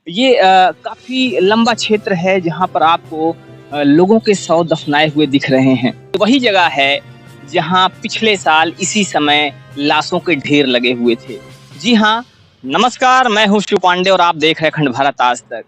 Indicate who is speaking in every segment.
Speaker 1: ये काफ़ी लंबा क्षेत्र है जहाँ पर आपको लोगों के शव दफनाए हुए दिख रहे हैं। वही जगह है जहाँ पिछले साल इसी समय लाशों के ढेर लगे हुए थे। जी हाँ, नमस्कार, मैं हूँ शिव पांडे और आप देख रहे हैं अखंड भारत आज तक।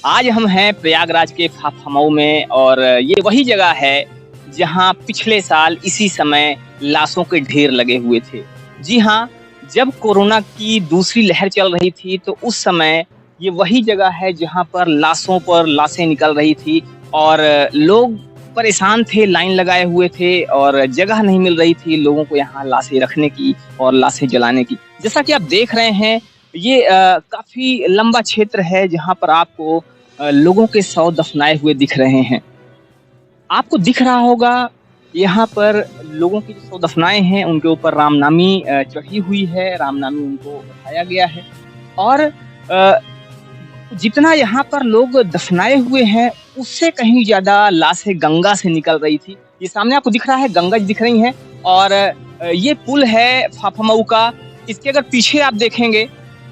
Speaker 1: आज हम हैं प्रयागराज के फाफामऊ में और ये वही जगह है जहाँ पिछले साल इसी समय लाशों के ढेर लगे हुए थे। जी हाँ, जब कोरोना की दूसरी लहर चल रही थी तो उस समय ये वही जगह है जहाँ पर लाशों पर लाशें निकल रही थी और लोग परेशान थे, लाइन लगाए हुए थे और जगह नहीं मिल रही थी लोगों को यहाँ लाशें रखने की और लाशें जलाने की। जैसा कि आप देख रहे हैं, ये काफ़ी लंबा क्षेत्र है जहाँ पर आपको लोगों के शव दफनाए हुए दिख रहे हैं। आपको दिख रहा होगा यहाँ पर लोगों की जो शव दफनाए हैं उनके ऊपर रामनामी चढ़ी हुई है, रामनामी उनको उठाया गया है और जितना यहाँ पर लोग दफनाए हुए हैं उससे कहीं ज़्यादा लाशें गंगा से निकल रही थी। ये सामने आपको दिख रहा है, गंगा जी दिख रही हैं और ये पुल है फाफामऊ का। इसके अगर पीछे आप देखेंगे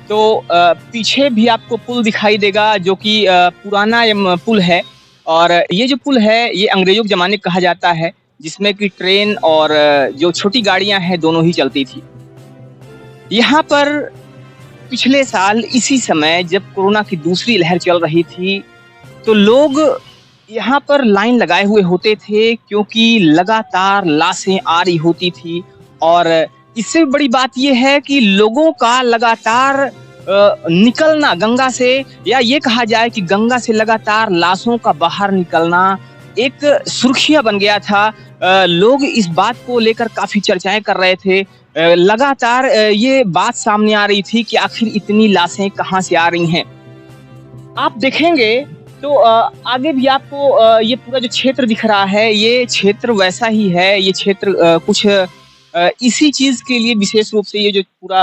Speaker 1: तो पीछे भी आपको पुल दिखाई देगा जो कि पुराना पुल है और ये जो पुल है ये अंग्रेजों के ज़माने कहा जाता है जिसमें कि ट्रेन और जो छोटी गाड़ियाँ हैं दोनों ही चलती थी। यहाँ पर पिछले साल इसी समय जब कोरोना की दूसरी लहर चल रही थी तो लोग यहाँ पर लाइन लगाए हुए होते थे क्योंकि लगातार लाशें आ रही होती थी और इससे बड़ी बात यह है कि लोगों का लगातार निकलना गंगा से, या ये कहा जाए कि गंगा से लगातार लाशों का बाहर निकलना एक सुर्खियां बन गया था। लोग इस बात को लेकर काफी चर्चाएं कर रहे थे। लगातार ये बात सामने आ रही थी कि आखिर इतनी लाशें कहां से आ रही हैं। आप देखेंगे तो आगे भी आपको ये पूरा जो क्षेत्र दिख रहा है ये क्षेत्र वैसा ही है। ये क्षेत्र कुछ इसी चीज के लिए विशेष रूप से ये जो पूरा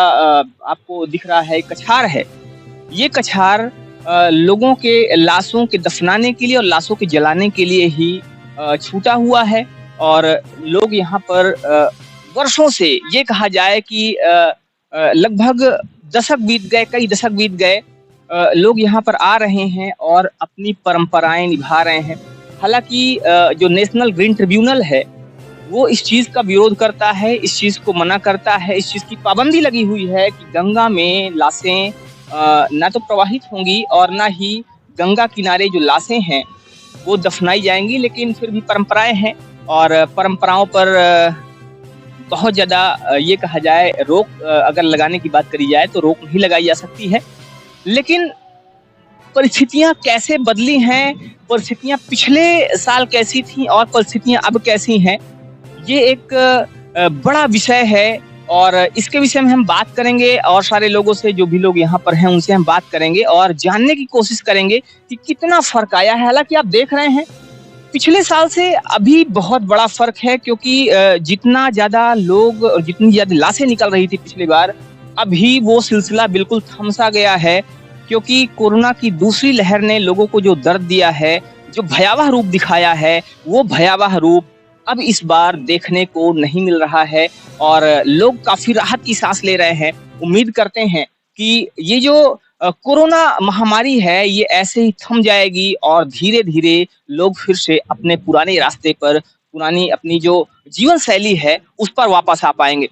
Speaker 1: आपको दिख रहा है कछार है। ये कछार लोगों के लाशों के दफनाने के लिए और लाशों के जलाने के लिए ही छूटा हुआ है और लोग यहाँ पर वर्षों से, ये कहा जाए कि लगभग दशक बीत गए, कई दशक बीत गए, लोग यहाँ पर आ रहे हैं और अपनी परंपराएं निभा रहे हैं। हालांकि जो नेशनल ग्रीन ट्रिब्यूनल है वो इस चीज़ का विरोध करता है, इस चीज़ को मना करता है, इस चीज़ की पाबंदी लगी हुई है कि गंगा में लाशें ना तो प्रवाहित होंगी और ना ही गंगा किनारे जो लाशें हैं वो दफनाई जाएंगी। लेकिन फिर भी परंपराएं हैं और परंपराओं पर बहुत ज़्यादा ये कहा जाए रोक अगर लगाने की बात करी जाए तो रोक नहीं लगाई जा सकती है। लेकिन परिस्थितियां कैसे बदली हैं, परिस्थितियां पिछले साल कैसी थी और परिस्थितियां अब कैसी हैं, ये एक बड़ा विषय है और इसके विषय में हम बात करेंगे और सारे लोगों से, जो भी लोग यहाँ पर हैं उनसे हम बात करेंगे और जानने की कोशिश करेंगे कि कितना फर्क आया है। हालांकि आप देख रहे हैं पिछले साल से अभी बहुत बड़ा फर्क है क्योंकि जितना ज्यादा लोग और जितनी ज्यादा लाशें निकल रही थी पिछली बार, अभी वो सिलसिला बिल्कुल थम सा गया है क्योंकि कोरोना की दूसरी लहर ने लोगों को जो दर्द दिया है, जो भयावह रूप दिखाया है, वो भयावह रूप अब इस बार देखने को नहीं मिल रहा है और लोग काफी राहत की सांस ले रहे हैं। उम्मीद करते हैं कि ये जो कोरोना महामारी है ये ऐसे ही थम जाएगी और धीरे धीरे लोग फिर से अपने पुराने रास्ते पर, पुरानी अपनी जो जीवन शैली है उस पर वापस आ पाएंगे।